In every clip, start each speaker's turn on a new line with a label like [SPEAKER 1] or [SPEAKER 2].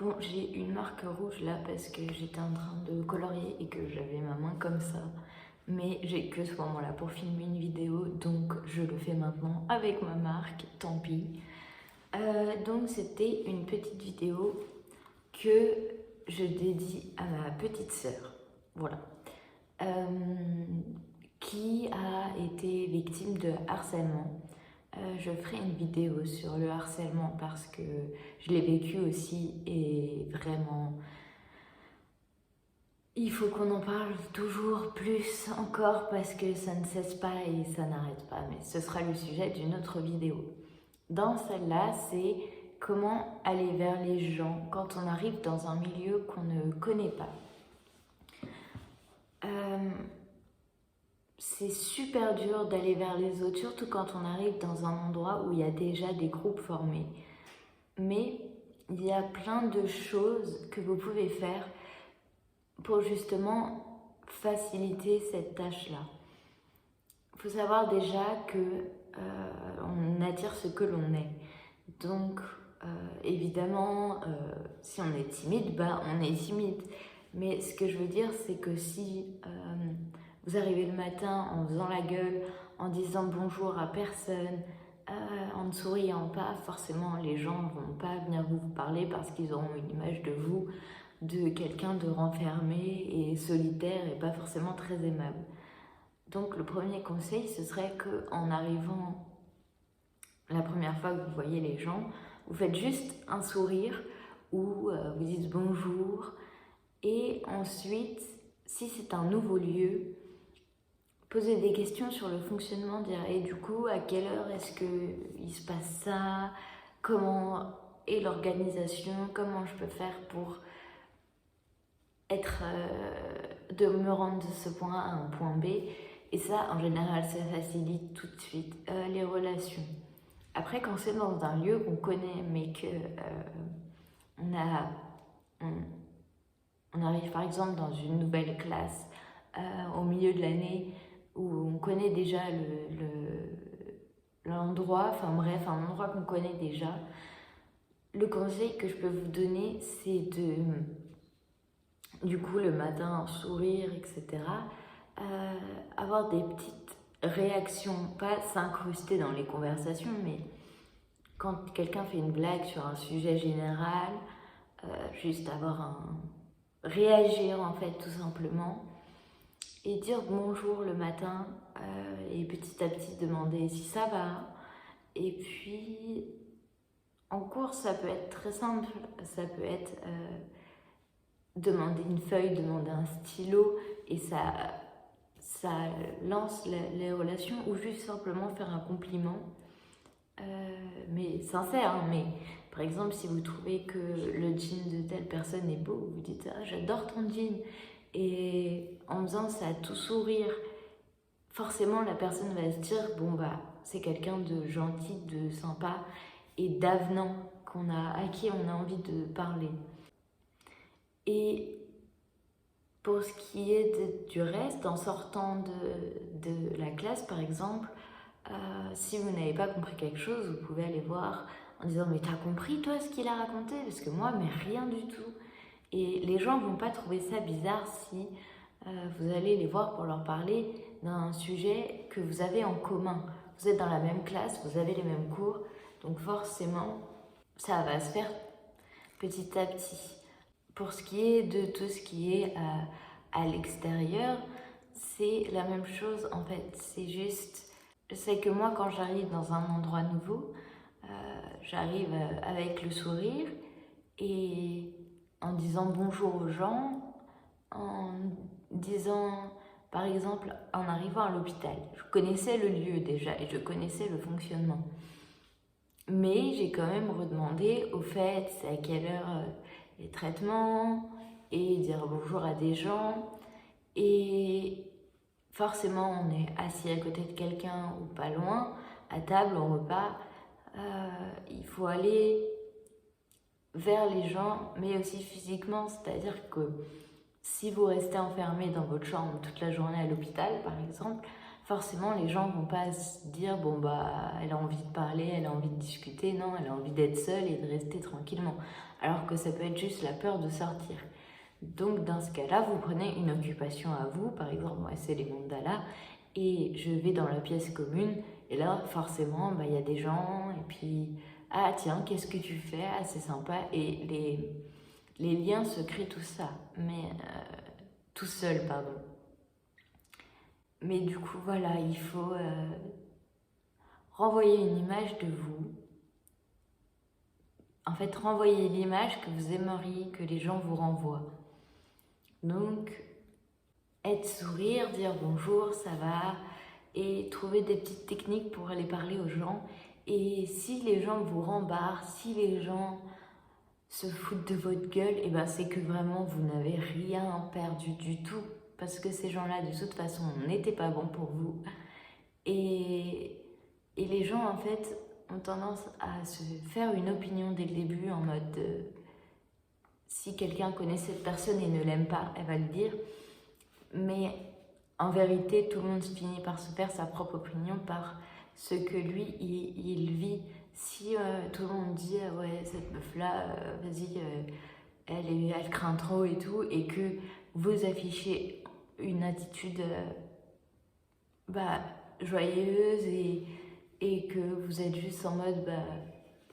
[SPEAKER 1] Bon, j'ai une marque rouge là parce que j'étais en train de colorier et que j'avais ma main comme ça. Mais j'ai que ce moment-là pour filmer une vidéo, donc je le fais maintenant avec ma marque, tant pis. Donc c'était une petite vidéo que je dédie à ma petite sœur, voilà, qui a été victime de harcèlement. Je ferai une vidéo sur le harcèlement parce que je l'ai vécu aussi et vraiment, il faut qu'on en parle toujours plus encore parce que ça ne cesse pas et ça n'arrête pas. Mais ce sera le sujet d'une autre vidéo. Dans celle-là, c'est comment aller vers les gens quand on arrive dans un milieu qu'on ne connaît pas. C'est super dur d'aller vers les autres, surtout quand on arrive dans un endroit où il y a déjà des groupes formés. Mais il y a plein de choses que vous pouvez faire pour justement faciliter cette tâche-là. Il faut savoir déjà que on attire ce que l'on est. Donc, évidemment, si on est timide, on est timide. Mais ce que je veux dire, c'est que si vous arrivez le matin en faisant la gueule, en disant bonjour à personne, en ne souriant pas, forcément les gens ne vont pas venir vous parler parce qu'ils auront une image de vous, de quelqu'un de renfermé et solitaire et pas forcément très aimable. Donc le premier conseil, ce serait qu'en arrivant la première fois que vous voyez les gens, vous faites juste un sourire ou vous dites bonjour. Et ensuite, si c'est un nouveau lieu, posez des questions sur le fonctionnement, dire et du coup, à quelle heure est-ce qu'il se passe ça, comment est l'organisation, comment je peux faire pour de me rendre de ce point A à un point B. Et ça, en général, ça facilite tout de suite les relations. Après, quand c'est dans un lieu qu'on connaît, mais que on arrive par exemple dans une nouvelle classe au milieu de l'année où on connaît déjà l'endroit, enfin bref, un endroit qu'on connaît déjà, le conseil que je peux vous donner, c'est de, du coup, le matin, sourire, etc., avoir des petites réactions, pas s'incruster dans les conversations, mais quand quelqu'un fait une blague sur un sujet général, juste réagir en fait tout simplement et dire bonjour le matin et petit à petit demander si ça va. Et puis en cours, ça peut être très simple, ça peut être demander une feuille, demander un stylo et ça lance les relations, ou juste simplement faire un compliment, mais sincère, hein, mais par exemple si vous trouvez que le jean de telle personne est beau, vous dites ah, j'adore ton jean, et en faisant ça tout sourire, forcément la personne va se dire bon c'est quelqu'un de gentil, de sympa et d'avenant à qui on a envie de parler. Et pour ce qui est du reste, en sortant de la classe par exemple, si vous n'avez pas compris quelque chose, vous pouvez aller voir en disant mais t'as compris toi ce qu'il a raconté? Parce que moi mais rien du tout. Et les gens ne vont pas trouver ça bizarre si vous allez les voir pour leur parler d'un sujet que vous avez en commun. Vous êtes dans la même classe, vous avez les mêmes cours, donc forcément ça va se faire petit à petit. Pour ce qui est de tout ce qui est à l'extérieur, c'est la même chose en fait. C'est juste, je sais que moi quand j'arrive dans un endroit nouveau, j'arrive avec le sourire et en disant bonjour aux gens, en disant par exemple en arrivant à l'hôpital. Je connaissais le lieu déjà et je connaissais le fonctionnement. Mais j'ai quand même redemandé au fait c'est à quelle heure les traitements et dire bonjour à des gens. Et forcément on est assis à côté de quelqu'un ou pas loin, à table, au repas, il faut aller vers les gens, mais aussi physiquement, c'est-à-dire que si vous restez enfermé dans votre chambre toute la journée à l'hôpital par exemple, forcément les gens vont pas se dire bon bah elle a envie de parler, elle a envie de discuter, non, elle a envie d'être seule et de rester tranquillement. Alors que ça peut être juste la peur de sortir. Donc dans ce cas-là, vous prenez une occupation à vous, par exemple moi c'est les mandalas, et je vais dans la pièce commune, et là forcément bah, y a des gens, et puis ah tiens qu'est-ce que tu fais, ah c'est sympa, et les liens se créent tout ça, mais tout seul pardon. Mais du coup voilà, il faut renvoyer une image de vous, en fait renvoyer l'image que vous aimeriez que les gens vous renvoient. Donc être sourire, dire bonjour, ça va, et trouver des petites techniques pour aller parler aux gens. Et si les gens vous rembarrent, si les gens se foutent de votre gueule, et ben c'est que vraiment vous n'avez rien perdu du tout. Parce que ces gens-là, de toute façon, n'étaient pas bons pour vous. Et les gens, en fait, ont tendance à se faire une opinion dès le début en mode si quelqu'un connaît cette personne et ne l'aime pas, elle va le dire. Mais en vérité, tout le monde finit par se faire sa propre opinion par ce que lui, il vit. Si tout le monde dit ouais, cette meuf-là, vas-y, elle craint trop et tout, et que vous affichez une attitude bah, joyeuse et que vous êtes juste en mode bah,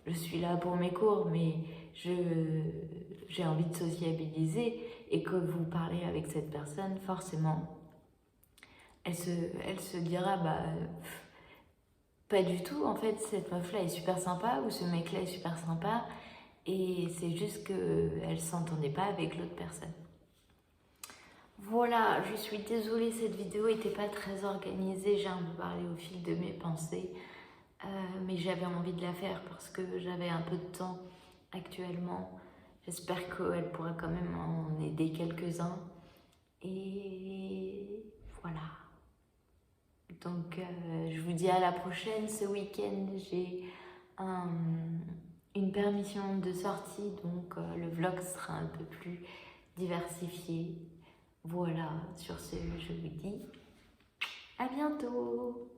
[SPEAKER 1] je suis là pour mes cours, mais j'ai envie de sociabiliser, et que vous parlez avec cette personne, forcément, elle se dira bah pas du tout, en fait, cette meuf-là est super sympa, ou ce mec-là est super sympa, et c'est juste qu'elle ne s'entendait pas avec l'autre personne. Voilà, je suis désolée, cette vidéo n'était pas très organisée, j'ai un peu parlé au fil de mes pensées, mais j'avais envie de la faire parce que j'avais un peu de temps actuellement. J'espère qu'elle pourra quand même en aider quelques-uns. Et voilà. Donc je vous dis à la prochaine. Ce week-end, j'ai une permission de sortie, donc le vlog sera un peu plus diversifié. Voilà, sur ce, je vous dis à bientôt.